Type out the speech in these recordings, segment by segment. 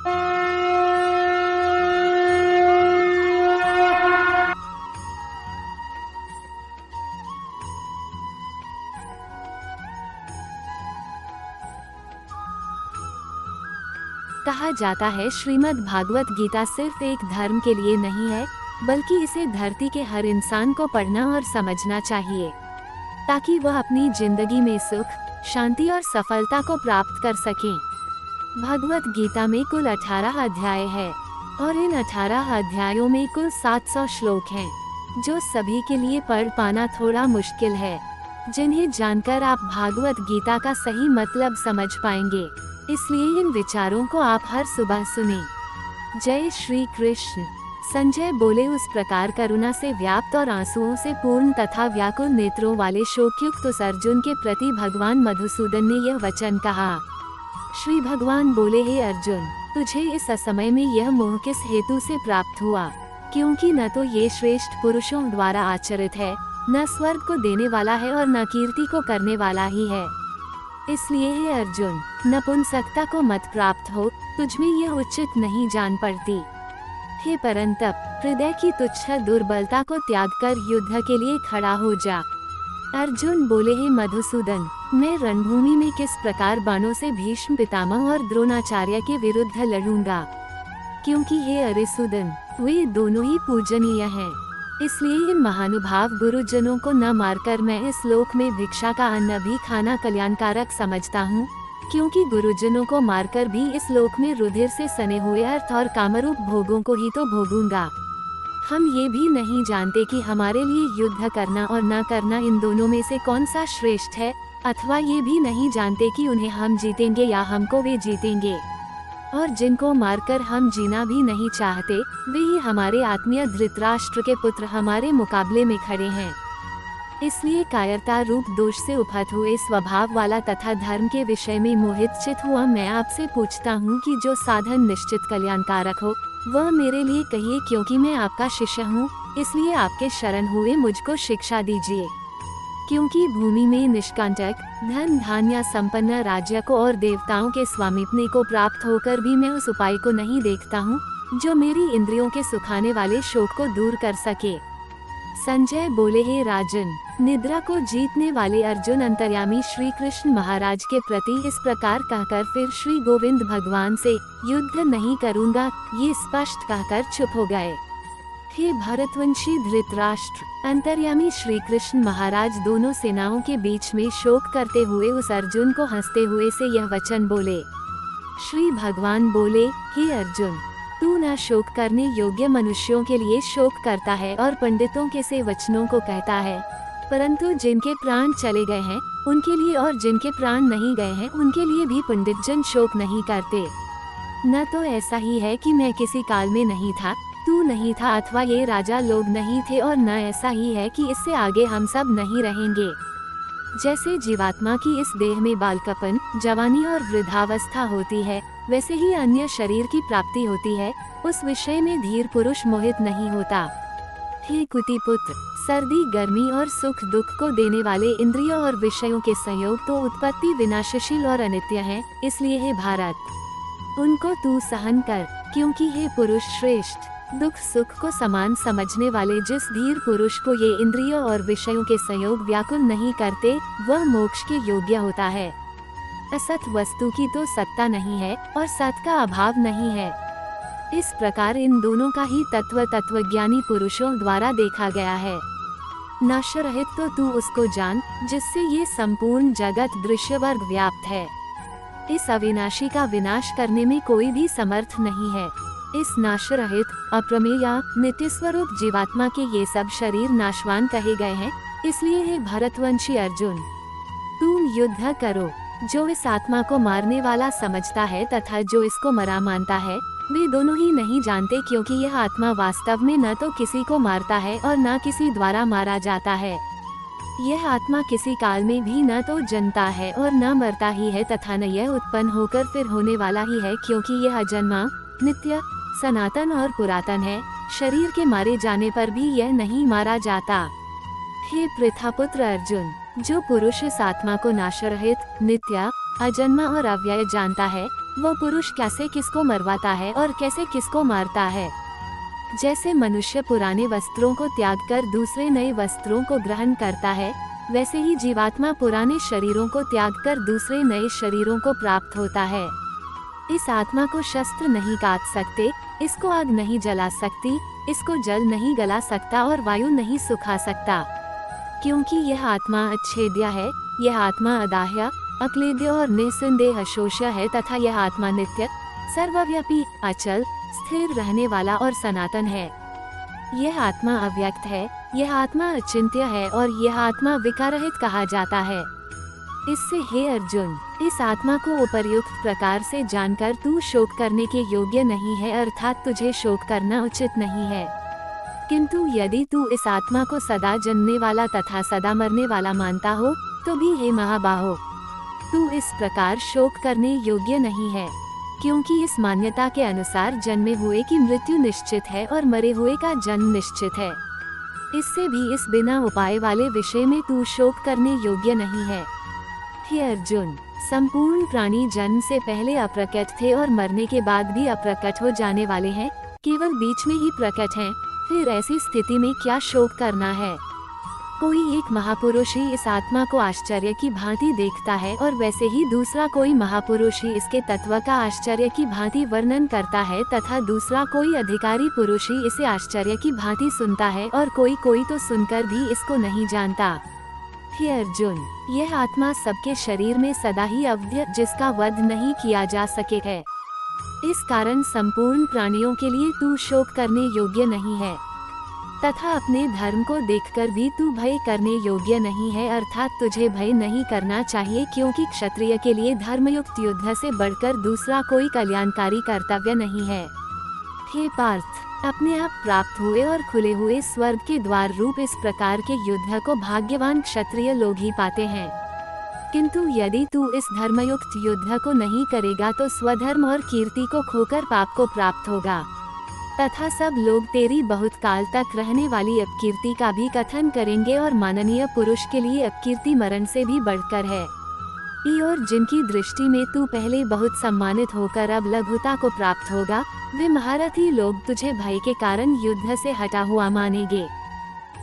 कहा जाता है श्रीमद् भागवत गीता सिर्फ एक धर्म के लिए नहीं है, बल्कि इसे धरती के हर इंसान को पढ़ना और समझना चाहिए, ताकि वह अपनी जिंदगी में सुख, शांति और सफलता को प्राप्त कर सके। भगवत गीता में कुल 18 अध्याय है और इन 18 अध्यायों में कुल 700 श्लोक हैं, जो सभी के लिए पढ़ पाना थोड़ा मुश्किल है, जिन्हें जानकर आप भागवत गीता का सही मतलब समझ पाएंगे। इसलिए इन विचारों को आप हर सुबह सुने। जय श्री कृष्ण। संजय बोले, उस प्रकार करुणा से व्याप्त और आंसुओं से पूर्ण तथा व्याकुल नेत्रों वाले शोकयुक्त उस अर्जुन के प्रति भगवान मधुसूदन ने यह वचन कहा। श्री भगवान बोले, हे अर्जुन, तुझे इस असमय में यह मोह किस हेतु से प्राप्त हुआ? क्योंकि न तो ये श्रेष्ठ पुरुषों द्वारा आचरित है, न स्वर्ग को देने वाला है और न कीर्ति को करने वाला ही है। इसलिए हे अर्जुन, नपुंसकता को मत प्राप्त हो, तुझमें यह उचित नहीं जान पड़ती। हे परंतप, हृदय की तुच्छ दुर्बलता को त्याग कर युद्ध के लिए खड़ा हो जा। अर्जुन बोले, हे मधुसूदन, मैं रणभूमि में किस प्रकार बाणों से भीष्म पितामह और द्रोणाचार्य के विरुद्ध लड़ूंगा? क्योंकि हे अरिसूदन, वे दोनों ही पूजनीय हैं। इसलिए इन महानुभाव गुरुजनों को न मारकर मैं इस लोक में भिक्षा का अन्न भी खाना कल्याणकारक समझता हूँ, क्योंकि गुरुजनों को मारकर भी इस लोक में रुधिर से सने हुए अर्थ और कामरूप भोगों को ही तो भोगूंगा। हम ये भी नहीं जानते कि हमारे लिए युद्ध करना और न करना इन दोनों में से कौन सा श्रेष्ठ है, अथवा ये भी नहीं जानते कि उन्हें हम जीतेंगे या हमको वे जीतेंगे। और जिनको मारकर हम जीना भी नहीं चाहते, वे ही हमारे आत्मीय धृतराष्ट्र के पुत्र हमारे मुकाबले में खड़े हैं। इसलिए कायरता रूप दोष से उपहत हुए स्वभाव वाला तथा धर्म के विषय में मोहित चित हुआ मैं आपसे पूछता हूँ कि जो साधन निश्चित कल्याणकारक हो वह मेरे लिए कहिए, क्योंकि मैं आपका शिष्य हूँ, इसलिए आपके शरण हुए मुझको शिक्षा दीजिए। क्योंकि भूमि में निष्कंटक धन धान्य संपन्न राज्य को और देवताओं के स्वामित्व को प्राप्त होकर भी मैं उस उपाय को नहीं देखता हूँ जो मेरी इंद्रियों के सुखाने वाले शोक को दूर कर सके। संजय बोले, हे राजन, निद्रा को जीतने वाले अर्जुन अंतर्यामी श्री कृष्ण महाराज के प्रति इस प्रकार कहकर फिर श्री गोविंद भगवान से युद्ध नहीं करूँगा ये स्पष्ट कहकर चुप हो गए। हे भरतवंशी धृतराष्ट्र, अंतर्यामी श्री कृष्ण महाराज दोनों सेनाओं के बीच में शोक करते हुए उस अर्जुन को हंसते हुए से यह वचन बोले। श्री भगवान बोले, हे अर्जुन, तू न शोक करने योग्य मनुष्यों के लिए शोक करता है और पंडितों के से वचनों को कहता है, परंतु जिनके प्राण चले गए हैं उनके लिए और जिनके प्राण नहीं गए हैं उनके लिए भी पंडित जन शोक नहीं करते। न तो ऐसा ही है कि मैं किसी काल में नहीं था, तू नहीं था, अथवा ये राजा लोग नहीं थे, और न ऐसा ही है कि इससे आगे हम सब नहीं रहेंगे। जैसे जीवात्मा की इस देह में बालकपन, जवानी और वृद्धावस्था होती है, वैसे ही अन्य शरीर की प्राप्ति होती है, उस विषय में धीर पुरुष मोहित नहीं होता। हे कुतिपुत्र, सर्दी गर्मी और सुख दुख को देने वाले इंद्रियों और विषयों के संयोग तो उत्पत्ति विनाशशील और अनित्य हैं, इसलिए हे भारत उनको तू सहन कर, क्योंकि हे पुरुष श्रेष्ठ, दुख सुख को समान समझने वाले जिस धीर पुरुष को ये इंद्रियों और विषयों के संयोग व्याकुल नहीं करते, वह मोक्ष के योग्य होता है। असत वस्तु की तो सत्ता नहीं है और सत का अभाव नहीं है। इस प्रकार इन दोनों का ही तत्वज्ञानी पुरुषों द्वारा देखा गया है। नाश रहित तो तू उसको जान जिससे ये संपूर्ण जगत दृश्य वर्ग व्याप्त है। इस अविनाशी का विनाश करने में कोई भी समर्थ नहीं है। इस नाश रहित अप्रमेय नित्य स्वरूप जीवात्मा के ये सब शरीर नाशवान कहे गए हैं। इसलिए हे भरतवंशी अर्जुन, तुम युद्ध करो। जो इस आत्मा को मारने वाला समझता है तथा जो इसको मरा मानता है, वे दोनों ही नहीं जानते, क्योंकि यह आत्मा वास्तव में न तो किसी को मारता है और न किसी द्वारा मारा जाता है। यह आत्मा किसी काल में भी न तो जन्मता है और न मरता ही है, तथा न यह उत्पन्न होकर फिर होने वाला ही है, क्योंकि यह अजन्मा, नित्य, सनातन और पुरातन है। शरीर के मारे जाने पर भी यह नहीं मारा जाता। हे पृथापुत्र अर्जुन, जो पुरुष इस आत्मा को नाशरहित, नित्य, अजन्मा और अव्यय जानता है, वो पुरुष कैसे किसको मरवाता है और कैसे किसको मारता है। जैसे मनुष्य पुराने वस्त्रों को त्याग कर दूसरे नए वस्त्रों को ग्रहण करता है, वैसे ही जीवात्मा पुराने शरीरों को त्याग कर दूसरे नए शरीरों को प्राप्त होता है। इस आत्मा को शस्त्र नहीं काट सकते, इसको आग नहीं जला सकती, इसको जल नहीं गला सकता और वायु नहीं सुखा सकता, क्योंकि यह आत्मा अच्छेद्य है। यह आत्मा अदाह्य, अक्लेद्य और निसंदेह शोष्य है तथा यह आत्मा नित्य, सर्वव्यापी, अचल, स्थिर रहने वाला और सनातन है। यह आत्मा अव्यक्त है, यह आत्मा अचिंत्य है और यह आत्मा विकाररहित कहा जाता है। इससे हे अर्जुन, इस आत्मा को उपर्युक्त प्रकार से जानकर तू शोक करने के योग्य नहीं है, अर्थात तुझे शोक करना उचित नहीं है। किंतु यदि तू इस आत्मा को सदा जन्मने वाला तथा सदा मरने वाला मानता हो, तो भी हे महाबाहो, तू इस प्रकार शोक करने योग्य नहीं है, क्योंकि इस मान्यता के अनुसार जन्मे हुए की मृत्यु निश्चित है और मरे हुए का जन्म निश्चित है। इससे भी इस बिना उपाय वाले विषय में तू शोक करने योग्य नहीं है। हे अर्जुन, संपूर्ण प्राणी जन्म से पहले अप्रकट थे और मरने के बाद भी अप्रकट हो जाने वाले हैं, केवल बीच में ही प्रकट हैं। फिर ऐसी स्थिति में क्या शोक करना है। कोई एक महापुरुष ही इस आत्मा को आश्चर्य की भांति देखता है और वैसे ही दूसरा कोई महापुरुष ही इसके तत्व का आश्चर्य की भांति वर्णन करता है तथा दूसरा कोई अधिकारी पुरुष ही इसे आश्चर्य की भांति सुनता है और कोई तो सुनकर भी इसको नहीं जानता। हे अर्जुन, यह आत्मा सबके शरीर में सदा ही अवध्य, जिसका वध नहीं किया जा सके है। इस कारण संपूर्ण प्राणियों के लिए तू शोक करने योग्य नहीं है तथा अपने धर्म को देखकर भी तू भय करने योग्य नहीं है, अर्थात तुझे भय नहीं करना चाहिए, क्योंकि क्षत्रिय के लिए धर्मयुक्त युद्ध से बढ़कर दूसरा कोई कल्याणकारी कर्तव्य नहीं है। हे पार्थ, अपने आप प्राप्त हुए और खुले हुए स्वर्ग के द्वार रूप इस प्रकार के युद्ध को भाग्यवान क्षत्रिय लोग ही पाते हैं। किंतु यदि तू इस धर्मयुक्त युद्ध को नहीं करेगा तो स्वधर्म और कीर्ति को खोकर पाप को प्राप्त होगा तथा सब लोग तेरी बहुत काल तक रहने वाली अपकीर्ति का भी कथन करेंगे और माननीय पुरुष के लिए अपकीर्ति मरण से भी बढ़कर है। और जिनकी दृष्टि में तू पहले बहुत सम्मानित होकर अब लघुता को प्राप्त होगा, वे महारथी लोग तुझे भय के कारण युद्ध से हटा हुआ मानेंगे।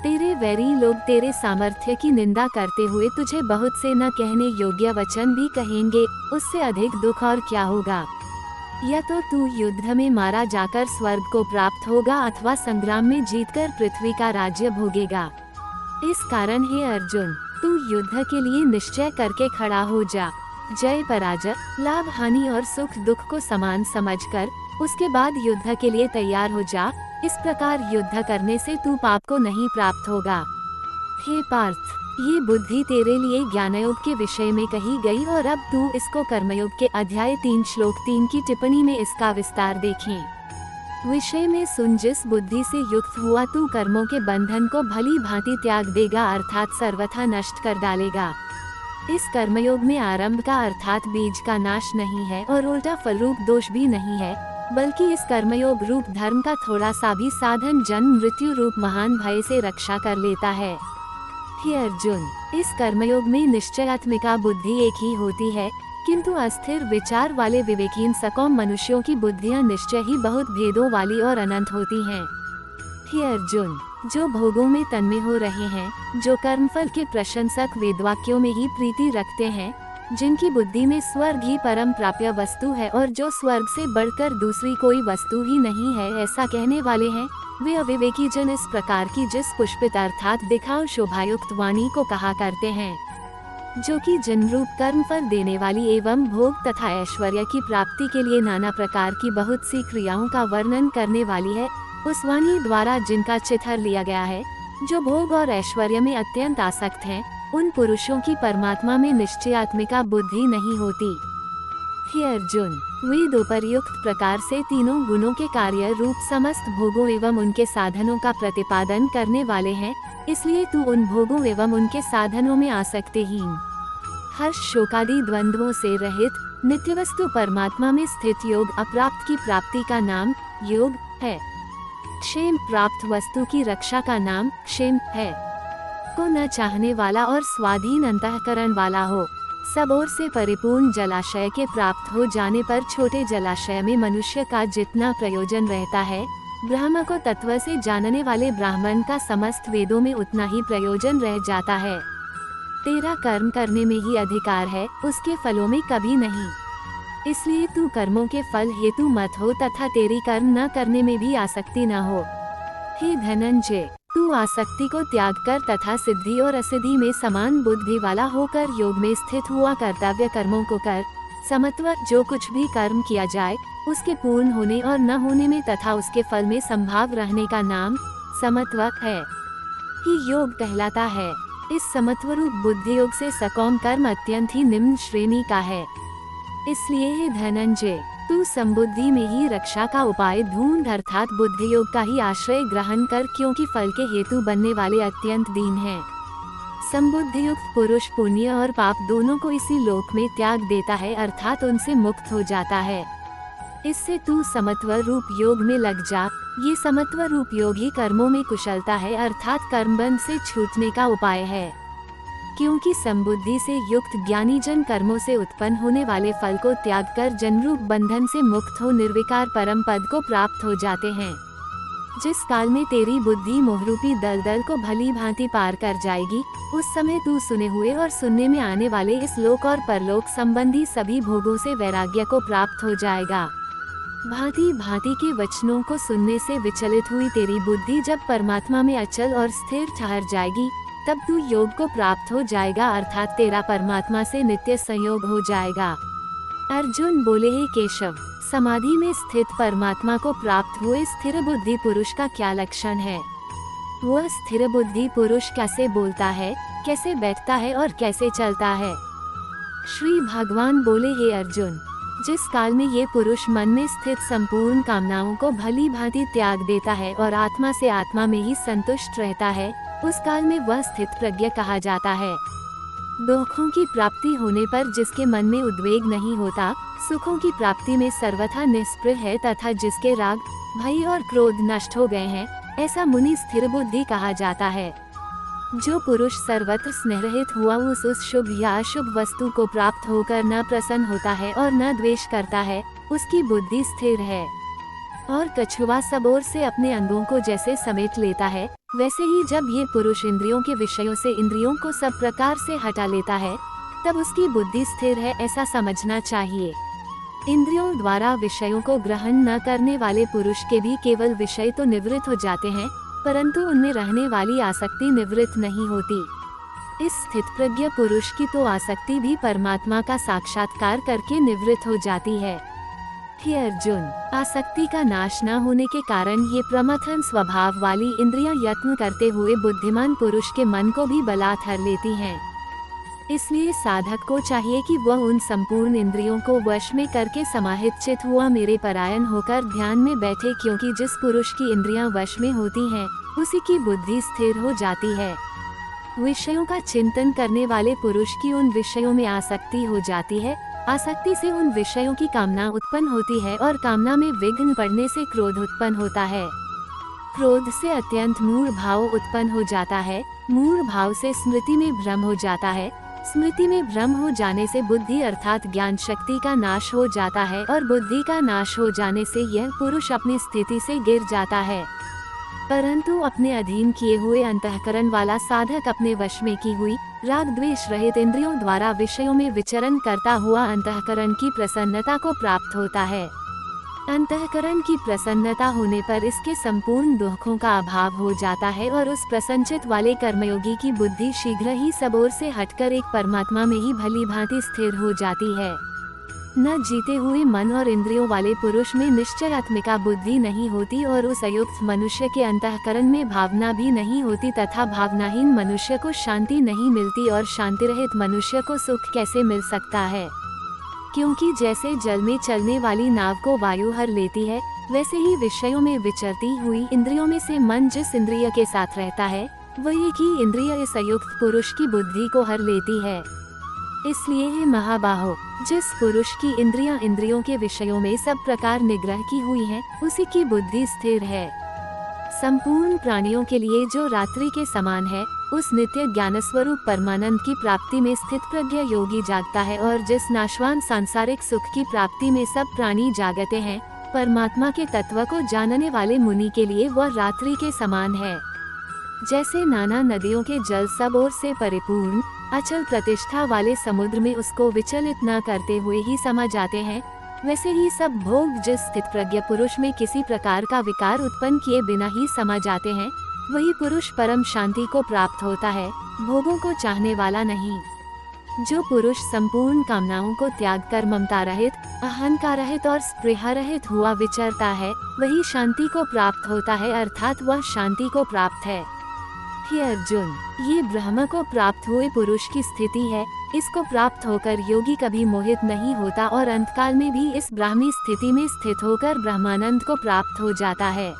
तेरे वैरी लोग तेरे सामर्थ्य की निंदा करते हुए तुझे बहुत से न कहने योग्य वचन भी कहेंगे। उससे अधिक दुख और क्या होगा। या तो तू युद्ध में मारा जाकर स्वर्ग को प्राप्त होगा अथवा संग्राम में जीतकर पृथ्वी का राज्य भोगेगा। इस कारण हे अर्जुन, तू युद्ध के लिए निश्चय करके खड़ा हो जा। जय पराजय, लाभ हानि और सुख दुख को समान समझकर उसके बाद युद्ध के लिए तैयार हो जा। इस प्रकार युद्ध करने से तू पाप को नहीं प्राप्त होगा। हे पार्थ, ये बुद्धि तेरे लिए ज्ञानयोग के विषय में कही गई और अब तू इसको कर्मयोग के अध्याय 3 श्लोक 3 की टिप्पणी में इसका विस्तार देखें। विषय में सुन, जिस बुद्धि से युक्त हुआ तू कर्मों के बंधन को भली भांति त्याग देगा, अर्थात सर्वथा नष्ट कर डालेगा। इस कर्मयोग में आरंभ का अर्थात बीज का नाश नहीं है और उल्टा फलरूप दोष भी नहीं है, बल्कि इस कर्मयोग रूप धर्म का थोड़ा सा भी साधन जन्म मृत्यु रूप महान भय से रक्षा कर लेता है। हे अर्जुन, इस कर्मयोग में निश्चयात्मिका बुद्धि एक ही होती है, किंतु अस्थिर विचार वाले विवेकहीन सकौम मनुष्यों की बुद्धियां निश्चय ही बहुत भेदों वाली और अनंत होती हैं। हे अर्जुन, जो भोगों में तन्मय हो रहे हैं, जो कर्मफल के प्रशंसक वेदवाक्यों में ही प्रीति रखते हैं, जिनकी बुद्धि में स्वर्ग ही परम प्राप्य वस्तु है और जो स्वर्ग से बढ़कर दूसरी कोई वस्तु ही नहीं है, ऐसा कहने वाले हैं, वे अविवेकी जन इस प्रकार की जिस पुष्पित अर्थात दिखाओ शोभायुक्त वाणी को कहा करते हैं, जो कि जन्म रूप कर्म फल देने वाली एवं भोग तथा ऐश्वर्य की प्राप्ति के लिए नाना प्रकार की बहुत सी क्रियाओं का वर्णन करने वाली है। उस वाणी द्वारा जिनका चित्तर लिया गया है, जो भोग और ऐश्वर्य में अत्यंत आसक्त हैं, उन पुरुषों की परमात्मा में निश्चयात्मिका बुद्धि नहीं होती। हे अर्जुन, वेद उपर्युक्त प्रकार से तीनों गुणों के कार्य रूप समस्त भोगों एवं उनके साधनों का प्रतिपादन करने वाले हैं, इसलिए तू उन भोगों एवं उनके साधनों में आसक्तिहीन, हर्ष शोकादि द्वंद्वों से रहित नित्यवस्तु परमात्मा में स्थित योग अप्राप्त की प्राप्ति का नाम योग है। क्षेम प्राप्त वस्तु की रक्षा का नाम क्षेम है। को न चाहने वाला और स्वाधीन अंतःकरण वाला हो, सब ओर से परिपूर्ण जलाशय के प्राप्त हो जाने पर छोटे जलाशय में मनुष्य का जितना प्रयोजन रहता है, ब्रह्म को तत्व से जानने वाले ब्राह्मण का समस्त वेदों में उतना ही प्रयोजन रह जाता है। तेरा कर्म करने में ही अधिकार है, उसके फलों में कभी नहीं। इसलिए तू कर्मों के फल हेतु मत हो तथा तेरी कर्म न करने में भी आसक्ति न हो। हे धनंजय, तू आसक्ति को त्याग कर तथा सिद्धि और असिद्धि में समान बुद्धि वाला होकर योग में स्थित हुआ कर्तव्य कर्मों को कर। समत्व जो कुछ भी कर्म किया जाए उसके पूर्ण होने और न होने में तथा उसके फल में संभाव रहने का नाम समत्व है ही योग कहलाता है। इस समत्व रूप बुद्धि योग से सकौम कर्म अत्यंत ही निम्न श्रेणी का है। इसलिए हे धनंजय, तू संबुद्धि में ही रक्षा का उपाय ढूंढ अर्थात बुद्धि योग का ही आश्रय ग्रहण कर, क्योंकि फल के हेतु बनने वाले अत्यंत दीन हैं। संबुद्धि युक्त पुरुष पुण्य और पाप दोनों को इसी लोक में त्याग देता है अर्थात उनसे मुक्त हो जाता है। इससे तू समत्व रूप योग में लग जा। ये समत्व रूप योग ही कर्मों में कुशलता है अर्थात कर्मबंध से छूटने का उपाय है। क्योंकि संबुद्धि से युक्त ज्ञानी जन कर्मों से उत्पन्न होने वाले फल को त्याग कर जन्मरूप बंधन से मुक्त हो निर्विकार परम पद को प्राप्त हो जाते हैं। जिस काल में तेरी बुद्धि मोहरूपी दलदल को भली भांति पार कर जाएगी, उस समय तू सुने हुए और सुनने में आने वाले इस लोक और परलोक संबंधी सभी भोगों से वैराग्य को प्राप्त हो जाएगा। भांति भांति के वचनों को सुनने से विचलित हुई तेरी बुद्धि जब परमात्मा में अचल और स्थिर ठहर जाएगी, तब तू योग को प्राप्त हो जाएगा अर्थात तेरा परमात्मा से नित्य संयोग हो जाएगा। अर्जुन बोले, हे केशव, समाधि में स्थित परमात्मा को प्राप्त हुए स्थिर बुद्धि पुरुष का क्या लक्षण है? वह स्थिर बुद्धि पुरुष कैसे बोलता है, कैसे बैठता है और कैसे चलता है? श्री भगवान बोले, हे अर्जुन, जिस काल में ये पुरुष मन में स्थित संपूर्ण कामनाओं को भली भांति त्याग देता है और आत्मा से आत्मा में ही संतुष्ट रहता है, उस काल में वह स्थित प्रज्ञ कहा जाता है। दुखों की प्राप्ति होने पर जिसके मन में उद्वेग नहीं होता, सुखों की प्राप्ति में सर्वथा निष्प्रह है तथा जिसके राग, भय और क्रोध नष्ट हो गए हैं, ऐसा मुनि स्थिर बुद्धि कहा जाता है। जो पुरुष सर्वत्र स्नेहरहित हुआ उस शुभ या अशुभ वस्तु को प्राप्त होकर न प्रसन्न होता है और न द्वेष करता है, उसकी बुद्धि स्थिर है। और कछुआ सब ओर से अपने अंगों को जैसे समेट लेता है, वैसे ही जब ये पुरुष इंद्रियों के विषयों से इंद्रियों को सब प्रकार से हटा लेता है, तब उसकी बुद्धि स्थिर है, ऐसा समझना चाहिए। इंद्रियों द्वारा विषयों को ग्रहण न करने वाले पुरुष के भी केवल विषय तो निवृत्त हो जाते हैं, परंतु उनमें रहने वाली आसक्ति निवृत्त नहीं होती। इस स्थित प्रज्ञ पुरुष की तो आसक्ति भी परमात्मा का साक्षात्कार करके निवृत्त हो जाती है। हे अर्जुन, आसक्ति का नाश न होने के कारण ये प्रमथन स्वभाव वाली इंद्रियां यत्न करते हुए बुद्धिमान पुरुष के मन को भी बलात् हर लेती हैं। इसलिए साधक को चाहिए कि वह उन संपूर्ण इंद्रियों को वश में करके समाहित चित हुआ मेरे परायण होकर ध्यान में बैठे, क्योंकि जिस पुरुष की इंद्रियां वश में होती हैं, उसी की बुद्धि स्थिर हो जाती है। विषयों का चिंतन करने वाले पुरुष की उन विषयों में आसक्ति हो जाती है। आसक्ति से उन विषयों की कामना उत्पन्न होती है और कामना में विघ्न पड़ने से क्रोध उत्पन्न होता है। क्रोध से अत्यंत मूढ़ भाव उत्पन्न हो जाता है। मूढ़ भाव से स्मृति में भ्रम हो जाता है। स्मृति में भ्रम हो जाने से बुद्धि अर्थात ज्ञान शक्ति का नाश हो जाता है और बुद्धि का नाश हो जाने से यह पुरुष अपनी स्थिति से गिर जाता है। परंतु अपने अधीन किए हुए अंतःकरण वाला साधक अपने वश में की हुई राग द्वेष रहित इंद्रियों द्वारा विषयों में विचरण करता हुआ अंतःकरण की प्रसन्नता को प्राप्त होता है। अंतःकरण की प्रसन्नता होने पर इसके संपूर्ण दुखों का अभाव हो जाता है और उस प्रसन्नचित वाले कर्मयोगी की बुद्धि शीघ्र ही सब ओर से हटकर एक परमात्मा में ही भली भांति स्थिर हो जाती है। न जीते हुए मन और इंद्रियों वाले पुरुष में निश्चयात्मिका बुद्धि नहीं होती और उस अयुक्त मनुष्य के अंतःकरण में भावना भी नहीं होती तथा भावनाहीन मनुष्य को शांति नहीं मिलती और शांति रहित मनुष्य को सुख कैसे मिल सकता है? क्योंकि जैसे जल में चलने वाली नाव को वायु हर लेती है, वैसे ही विषयों में विचरती हुई इंद्रियों में से मन जिस इंद्रिय के साथ रहता है, वही की इंद्रिय इस अयुक्त पुरुष की बुद्धि को हर लेती है। इसलिए हे महाबाहो, जिस पुरुष की इंद्रियां इंद्रियों के विषयों में सब प्रकार निग्रह की हुई हैं, उसी की बुद्धि स्थिर है। संपूर्ण प्राणियों के लिए जो रात्रि के समान है, उस नित्य ज्ञानस्वरूप परमानंद की प्राप्ति में स्थित प्रज्ञ योगी जागता है, और जिस नाशवान सांसारिक सुख की प्राप्ति में सब प्राणी जागते हैं, परमात्मा के तत्व को जानने वाले मुनि के लिए वह रात्रि के समान है। जैसे नाना नदियों के जल सब ओर से परिपूर्ण अचल प्रतिष्ठा वाले समुद्र में उसको विचलित न करते हुए ही समा जाते हैं, वैसे ही सब भोग जिस स्थित प्रज्ञ पुरुष में किसी प्रकार का विकार उत्पन्न किए बिना ही समा जाते हैं, वही पुरुष परम शांति को प्राप्त होता है, भोगों को चाहने वाला नहीं। जो पुरुष संपूर्ण कामनाओं को त्याग कर ममता रहित, अहंकार रहित और स्पृहा रहित हुआ विचरता है, वही शांति को प्राप्त होता है, अर्थात वह शांति को प्राप्त है। हे अर्जुन, ये ब्रह्म को प्राप्त हुए पुरुष की स्थिति है। इसको प्राप्त होकर योगी कभी मोहित नहीं होता और अंतकाल में भी इस ब्राह्मी स्थिति में स्थित होकर ब्रह्मानंद को प्राप्त हो जाता है।